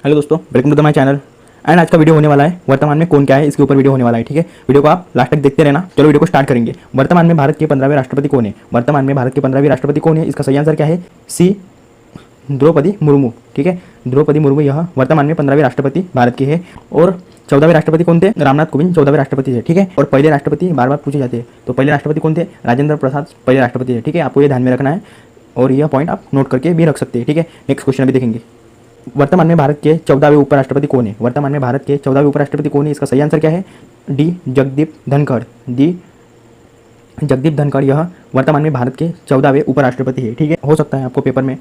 Hello दोस्तों, welcome to my channel. And आज का वीडियो होने वाला है वर्तमान में कौन क्या है, इसके ऊपर वीडियो होने वाला है। ठीक है, वीडियो को आप लास्ट तक देखते रहना। चलो वीडियो को स्टार्ट करेंगे। वर्तमान में भारत के 15वें राष्ट्रपति कौन है? वर्तमान में भारत के 15वें राष्ट्रपति कौन है? इसका सही आंसर क्या है? सी द्रौपदी मुर्मू। ठीक है, द्रौपदी मुर्मू यह वर्तमान में 15वें राष्ट्रपति भारत के है। और 14वें राष्ट्रपति कौन थे? रामनाथ कोविंद 14वें राष्ट्रपति थे। ठीक है, और पहले राष्ट्रपति बार बार पूछे जाते हैं, तो पहले राष्ट्रपति कौन थे? राजेंद्र प्रसाद पहले राष्ट्रपति थे। ठीक है, आपको ये ध्यान में रखना है और यह पॉइंट आप नोट करके भी रख सकते हैं। ठीक है, नेक्स्ट क्वेश्चन अभी देखेंगे। वर्तमान में भारत के 14वें उपराष्ट्रपति कौन है? वर्तमान में भारत के 14वें उपराष्ट्रपति कौन है? इसका सही आंसर क्या है? डी जगदीप धनखड़। डी जगदीप धनखड़ यह वर्तमान में भारत के 14वें उपराष्ट्रपति है। ठीक है, हो सकता है आपको पेपर में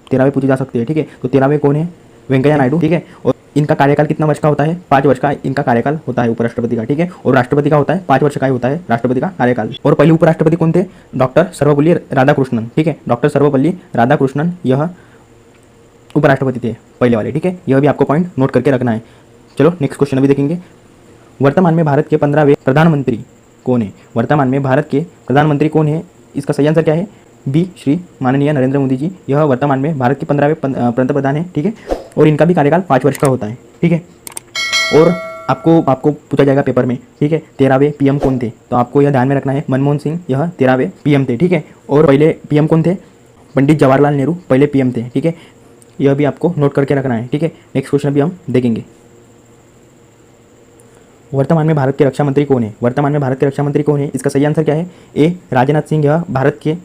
13वें पूछे जा सकते हैं। ठीक है, तो 13वें कौन है? वेंकैया नायडू। ठीक है, और इनका कार्यकाल कितना वर्ष का होता है? 5 वर्ष का इनका कार्यकाल होता है उपराष्ट्रपति का। ठीक है, और राष्ट्रपति का होता है 5 वर्ष का ही होता है राष्ट्रपति का कार्यकाल। और पहले उपराष्ट्रपति कौन थे? डॉक्टर सर्वपल्ली राधाकृष्णन। ठीक है, डॉक्टर सर्वपल्ली राधाकृष्णन यह उपराष्ट्रपति थे पहले वाले। ठीक है, यह भी आपको पॉइंट नोट करके रखना है। चलो नेक्स्ट क्वेश्चन अभी देखेंगे। वर्तमान में भारत के 15वें प्रधानमंत्री कौन है? वर्तमान में भारत के प्रधानमंत्री कौन है? इसका सही आंसर क्या है? बी श्री माननीय नरेंद्र मोदी जी यह वर्तमान में भारत के 15वें पंतप्रधान है। ठीक है, और इनका भी कार्यकाल 5 वर्ष का होता है। ठीक है, और आपको पूछा जाएगा पेपर में। ठीक है, 13वें पीएम कौन थे? तो आपको यह ध्यान में रखना है, मनमोहन सिंह यह 13वें पीएम थे। ठीक है, और पहले पीएम कौन थे? पंडित जवाहरलाल नेहरू पहले पीएम थे। ठीक है, यह भी आपको नोट करके रखना है। ठीक है, नेक्स्ट क्वेश्चन भी हम देखेंगे। वर्तमान में भारत के रक्षा मंत्री कौन है? वर्तमान में भारत के रक्षा मंत्री कौन है? इसका सही आंसर क्या है? ए राजनाथ सिंह यह भारत के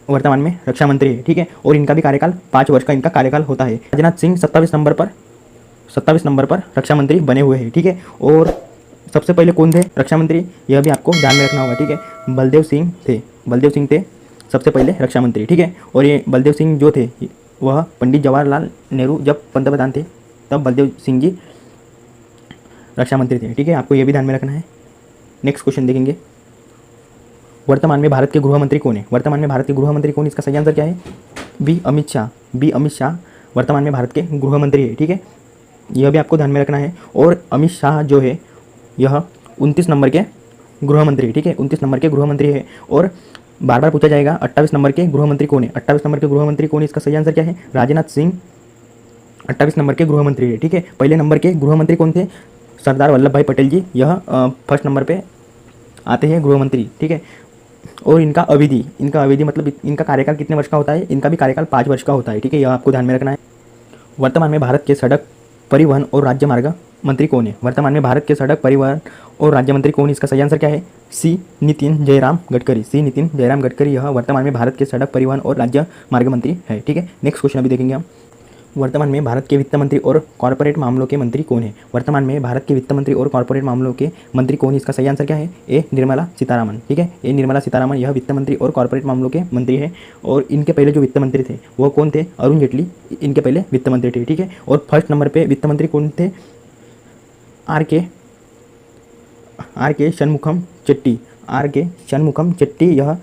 वर्तमान में रक्षा मंत्री है। ठीक है, और इनका भी कार्यकाल 5 वर्ष का इनका कार्यकाल होता है। राजनाथ सिंह 27 नंबर पर रक्षा मंत्री बने हुए हैं। ठीक है, और सबसे पहले कौन थे रक्षा मंत्री? यह भी आपको ध्यान में रखना होगा। ठीक है, बलदेव सिंह थे सबसे पहले रक्षा मंत्री। ठीक है, और ये बलदेव सिंह जो थे वह पंडित जवाहरलाल नेहरू जब पंतप्रधान थे तब बलदेव सिंह जी रक्षा मंत्री थे। ठीक है, आपको यह भी ध्यान में रखना है। नेक्स्ट क्वेश्चन देखेंगे। वर्तमान में भारत के गृह मंत्री कौन है? वर्तमान में भारत के गृह मंत्री कौन है? इसका सही आंसर क्या है? बी अमित शाह वर्तमान में भारत के गृह मंत्री है। ठीक है, यह भी आपको ध्यान में रखना है। और अमित शाह जो है यह 29 नंबर के गृह मंत्री। ठीक है, 29 नंबर के गृह मंत्री है। और बार बार पूछा जाएगा 28 नंबर के गृह मंत्री कौन है? 28 नंबर के गृह मंत्री कौन है? इसका सही आंसर क्या है? राजनाथ सिंह 28 नंबर के गृह मंत्री है। ठीक है, पहले नंबर के गृह मंत्री कौन थे? सरदार वल्लभ भाई पटेल जी यह फर्स्ट नंबर पे आते हैं गृह मंत्री। ठीक है, और इनका अवधि मतलब इनका कार्यकाल कितने वर्ष का होता है? इनका भी कार्यकाल 5 वर्ष का होता है। ठीक है, यह आपको ध्यान में रखना है। वर्तमान में भारत के सड़क परिवहन और राज्य मार्ग मंत्री कौन है? वर्तमान में भारत के सड़क परिवहन और राज्य मंत्री कौन है? इसका सही आंसर क्या है? सी नितिन जयराम गडकरी यह वर्तमान में भारत के सड़क परिवहन और राज्य मार्ग मंत्री है। ठीक है, नेक्स्ट क्वेश्चन अभी देखेंगे हम। वर्तमान में भारत के वित्त मंत्री और कॉर्पोरेट मामलों के मंत्री कौन है? वर्तमान में भारत के वित्त मंत्री और कॉर्पोरेट मामलों के मंत्री कौन है? इसका सही आंसर क्या है? ए निर्मला सीतारामन। ठीक है, ए निर्मला सीतारामन यह वित्त मंत्री और कॉर्पोरेट मामलों के मंत्री है। और इनके पहले जो वित्त मंत्री थे वो कौन थे? अरुण जेटली इनके पहले वित्त मंत्री थे। ठीक है, और फर्स्ट नंबर पे वित्त मंत्री कौन थे? आर के शनमुखम चट्टी यह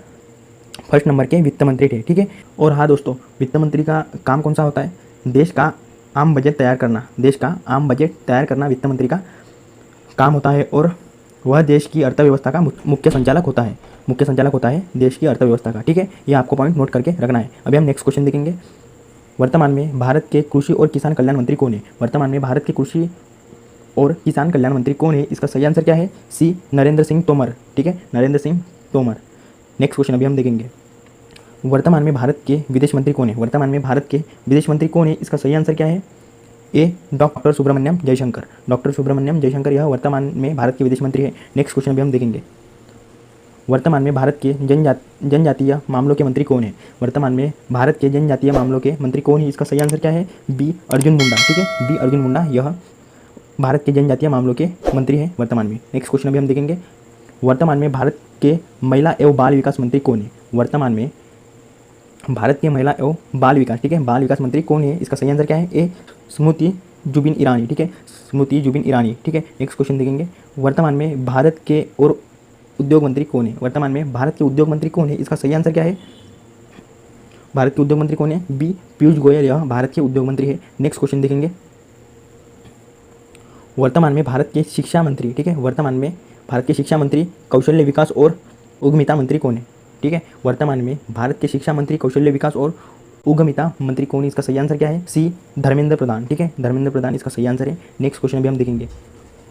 फर्स्ट नंबर के वित्त मंत्री थे। ठीक है, और हाँ दोस्तों, वित्त मंत्री का काम कौन सा होता है? देश का आम बजट तैयार करना वित्त मंत्री का काम होता है। और वह देश की अर्थव्यवस्था का मुख्य संचालक होता है देश की अर्थव्यवस्था का। ठीक है, ये आपको पॉइंट नोट करके रखना है। अभी हम नेक्स्ट क्वेश्चन देखेंगे। वर्तमान में भारत के कृषि और किसान कल्याण मंत्री कौन है? वर्तमान में भारत के कृषि और किसान कल्याण मंत्री कौन है? इसका सही आंसर क्या है? सी नरेंद्र सिंह तोमर। ठीक है, नरेंद्र सिंह तोमर। नेक्स्ट क्वेश्चन अभी हम देखेंगे। वर्तमान में भारत के विदेश मंत्री कौन है? वर्तमान में भारत के विदेश मंत्री कौन है? इसका सही आंसर क्या है? ए डॉक्टर सुब्रमण्यम जयशंकर यह वर्तमान में भारत के विदेश मंत्री है। नेक्स्ट क्वेश्चन भी हम देखेंगे। वर्तमान में भारत के जनजातीय मामलों के मंत्री कौन है? वर्तमान में भारत के जनजातीय मामलों के मंत्री कौन है? इसका सही आंसर क्या है? बी अर्जुन मुंडा। ठीक है, बी अर्जुन मुंडा यह भारत के जनजातीय मामलों के मंत्री हैं वर्तमान में। नेक्स्ट क्वेश्चन भी हम देखेंगे। वर्तमान में भारत के महिला एवं बाल विकास मंत्री कौन है? वर्तमान में भारत के महिला एवं बाल विकास, ठीक है, बाल विकास मंत्री कौन है? इसका सही आंसर क्या है? ए स्मृति जुबिन ईरानी। ठीक है, स्मृति जुबिन ईरानी। ठीक है, नेक्स्ट क्वेश्चन देखेंगे। वर्तमान में भारत के और उद्योग मंत्री कौन है? वर्तमान में भारत के उद्योग मंत्री कौन है? इसका सही आंसर क्या है? भारत के उद्योग मंत्री कौन है? बी पीयूष गोयल यह भारत के उद्योग मंत्री है। नेक्स्ट क्वेश्चन देखेंगे। वर्तमान में भारत के शिक्षा मंत्री, ठीक है, वर्तमान में भारत के शिक्षा मंत्री, कौशल्य विकास और उद्यमिता मंत्री कौन है? ठीक है, वर्तमान में भारत के शिक्षा मंत्री, कौशल्य विकास और उद्यमिता मंत्री कौन है, इसका सही आंसर क्या है? सी धर्मेंद्र प्रधान। ठीक है, धर्मेंद्र प्रधान इसका सही आंसर है। नेक्स्ट क्वेश्चन भी हम देखेंगे।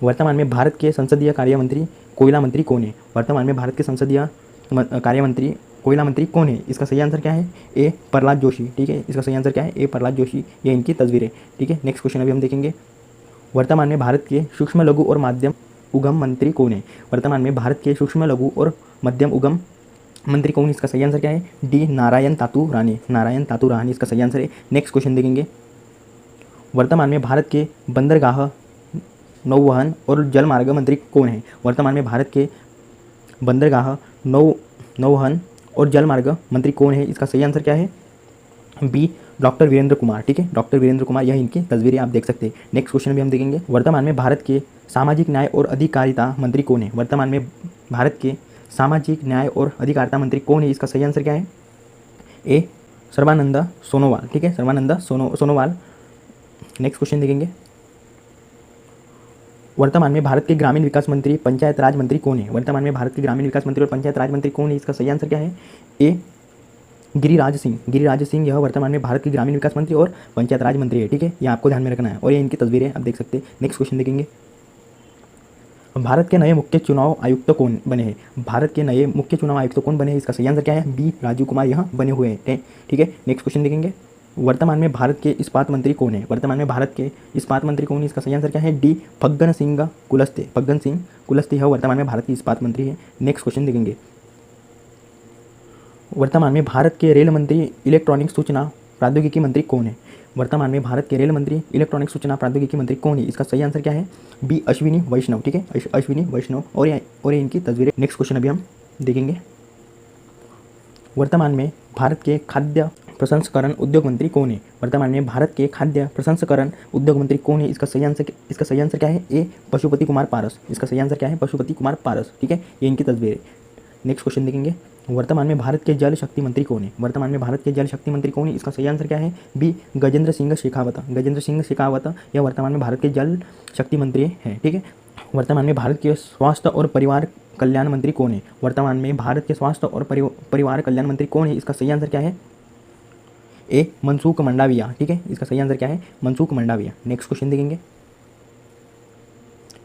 वर्तमान में भारत के संसदीय कार्य मंत्री कोयला मंत्री कौन है? वर्तमान में भारत के संसदीय कार्य मंत्री कोयला मंत्री कौन है? इसका सही आंसर क्या है? ए प्रहलाद जोशी। ठीक है, इसका सही आंसर क्या है? ए प्रहलाद जोशी। ये इनकी तस्वीर है। ठीक है, नेक्स्ट क्वेश्चन अभी हम देखेंगे। वर्तमान में भारत के सूक्ष्म लघु और माध्यम उद्यम मंत्री कौन है? वर्तमान में भारत के सूक्ष्म लघु और मध्यम उद्यम मंत्री कौन? इसका सही आंसर क्या है? डी नारायण तातू रानी। नारायण तातू रानी इसका सही आंसर है। नेक्स्ट क्वेश्चन देखेंगे। वर्तमान में भारत के बंदरगाह नौवहन और जलमार्ग मंत्री कौन है? वर्तमान में भारत के बंदरगाह नौवहन और जलमार्ग मंत्री कौन है? इसका सही आंसर क्या है? B doctor Virendra Kumar. ठीक है, डॉक्टर वीरेंद्र कुमार, यह इनकी तस्वीरें आप देख सकते हैं। नेक्स्ट क्वेश्चन भी हम देखेंगे। वर्तमान में भारत के सामाजिक न्याय और अधिकारिता मंत्री कौन है? वर्तमान में भारत के सामाजिक न्याय और अधिकारिता मंत्री कौन है? इसका सही आंसर क्या है? ए सर्बानंद सोनोवाल। ठीक है, सर्बानंद सोनोवाल। नेक्स्ट क्वेश्चन देखेंगे। वर्तमान में भारत के ग्रामीण विकास मंत्री पंचायत राज मंत्री कौन है? वर्तमान में भारत के ग्रामीण विकास मंत्री और पंचायत राज मंत्री कौन है? इसका सही आंसर क्या है? ए गिरिराज सिंह। गिरिराज सिंह यह वर्तमान में भारत के ग्रामीण विकास मंत्री और पंचायत राज मंत्री है। ठीक है, ये आपको ध्यान में रखना है और ये इनकी तस्वीरें आप देख सकते हैं। नेक्स्ट क्वेश्चन देखेंगे। भारत के नए मुख्य चुनाव आयुक्त कौन बने हैं? भारत के नए मुख्य चुनाव आयुक्त कौन बने हैं? इसका सही आंसर क्या है? बी राजीव कुमार यह बने हुए हैं। ठीक है, नेक्स्ट क्वेश्चन देखेंगे। वर्तमान में भारत के इस्पात मंत्री कौन है? वर्तमान में भारत के इस्पात मंत्री कौन है? इसका सही आंसर क्या है? डी फग्गन सिंह कुलस्ते। फग्गन सिंह कुलस्ते यह वर्तमान में भारत के इस्पात मंत्री है। नेक्स्ट क्वेश्चन देखेंगे। वर्तमान में भारत के रेल मंत्री इलेक्ट्रॉनिक सूचना प्रौद्योगिकी मंत्री कौन है? वर्तमान में भारत के रेल मंत्री इलेक्ट्रॉनिक सूचना प्रौद्योगिकी मंत्री कौन है? इसका सही आंसर क्या है? बी अश्विनी वैष्णव। ठीक है, अश्विनी वैष्णव और ये इनकी तस्वीरें। नेक्स्ट क्वेश्चन अभी हम देखेंगे। वर्तमान में भारत के खाद्य प्रसंस्करण उद्योग मंत्री कौन है? वर्तमान में भारत के खाद्य प्रसंस्करण उद्योग मंत्री कौन है? इसका सही आंसर क्या है? ए पशुपति कुमार पारस। इसका सही आंसर क्या है? पशुपति कुमार पारस। ठीक है, ये इनकी तस्वीर है। नेक्स्ट क्वेश्चन देखेंगे। वर्तमान में भारत के जल शक्ति मंत्री कौन है? वर्तमान में भारत के जल शक्ति मंत्री कौन है? इसका सही आंसर क्या है? बी गजेंद्र सिंह शेखावत। गजेंद्र सिंह शेखावत यह वर्तमान में भारत के जल शक्ति मंत्री हैं। ठीक है, वर्तमान में भारत के स्वास्थ्य और परिवार कल्याण मंत्री कौन है? वर्तमान में भारत के स्वास्थ्य और परिवार कल्याण मंत्री कौन है? इसका सही आंसर क्या है? ए मनसुख मंडाविया। ठीक है, इसका सही आंसर क्या है? मनसुख मंडाविया। नेक्स्ट क्वेश्चन देखेंगे।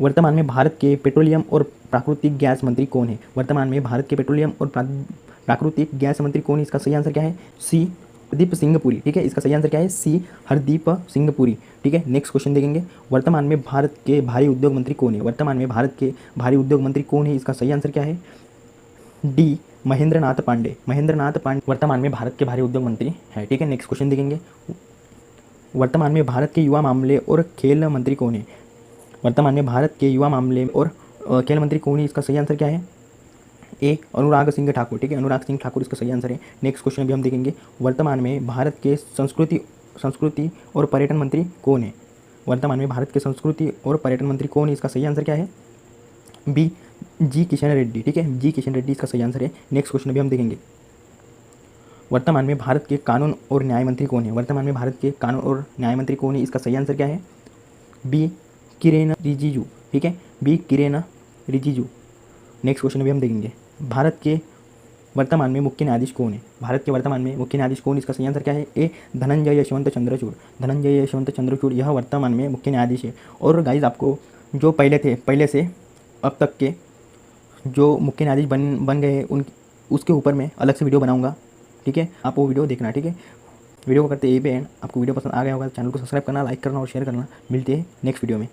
वर्तमान में भारत के पेट्रोलियम और प्राकृतिक गैस मंत्री कौन है? वर्तमान में भारत के पेट्रोलियम और प्राकृतिक गैस मंत्री कौन है? इसका सही आंसर क्या है? सी हरदीप सिंह पुरी। ठीक है, इसका सही आंसर क्या है? सी हरदीप सिंह पुरी। ठीक है, नेक्स्ट क्वेश्चन देखेंगे। वर्तमान में भारत के भारी उद्योग मंत्री कौन है? वर्तमान में भारत के भारी उद्योग मंत्री कौन है? इसका सही आंसर क्या है? डी महेंद्र नाथ पांडे। महेंद्र नाथ पांडे वर्तमान में भारत के भारी उद्योग मंत्री है। ठीक है, नेक्स्ट क्वेश्चन देखेंगे। वर्तमान में भारत के युवा मामले और खेल मंत्री कौन है? वर्तमान में भारत के युवा मामले और खेल मंत्री कौन है? इसका सही आंसर क्या है? ए अनुराग सिंह ठाकुर। ठीक है, अनुराग सिंह ठाकुर इसका सही आंसर है। नेक्स्ट क्वेश्चन भी हम देखेंगे। वर्तमान में भारत के संस्कृति और पर्यटन मंत्री कौन है? वर्तमान में भारत के संस्कृति और पर्यटन मंत्री कौन है? इसका सही आंसर क्या है? बी जी किशन रेड्डी। ठीक है, जी किशन रेड्डी इसका सही आंसर है। नेक्स्ट क्वेश्चन भी हम देखेंगे। वर्तमान में भारत के कानून और न्याय मंत्री कौन है? वर्तमान में भारत के कानून और न्याय मंत्री कौन है? इसका सही आंसर क्या है? बी किरेन रिजिजू। ठीक है, B Kiren Rijiju. Next question भी हम देखेंगे। भारत के वर्तमान में मुख्य न्यायाधीश कौन है? भारत के वर्तमान में मुख्य न्यायाधीश कौन? इसका सही आंसर क्या है? ए धनंजय यशवंत चंद्रचूड़। धनंजय यशवंत चंद्रचूड़ यह वर्तमान में मुख्य न्यायाधीश है। और गाइज आपको जो पहले से अब तक के जो मुख्य न्यायाधीश बन गए उसके ऊपर मैं अलग से वीडियो बनाऊंगा। ठीक है, आप वो वीडियो देखना। ठीक है, वीडियो को करते यही पे एंड। आपको वीडियो पसंद आ गया होगा तो चैनल को सब्सक्राइब करना, लाइक करना और शेयर करना। मिलते हैं नेक्स्ट वीडियो में।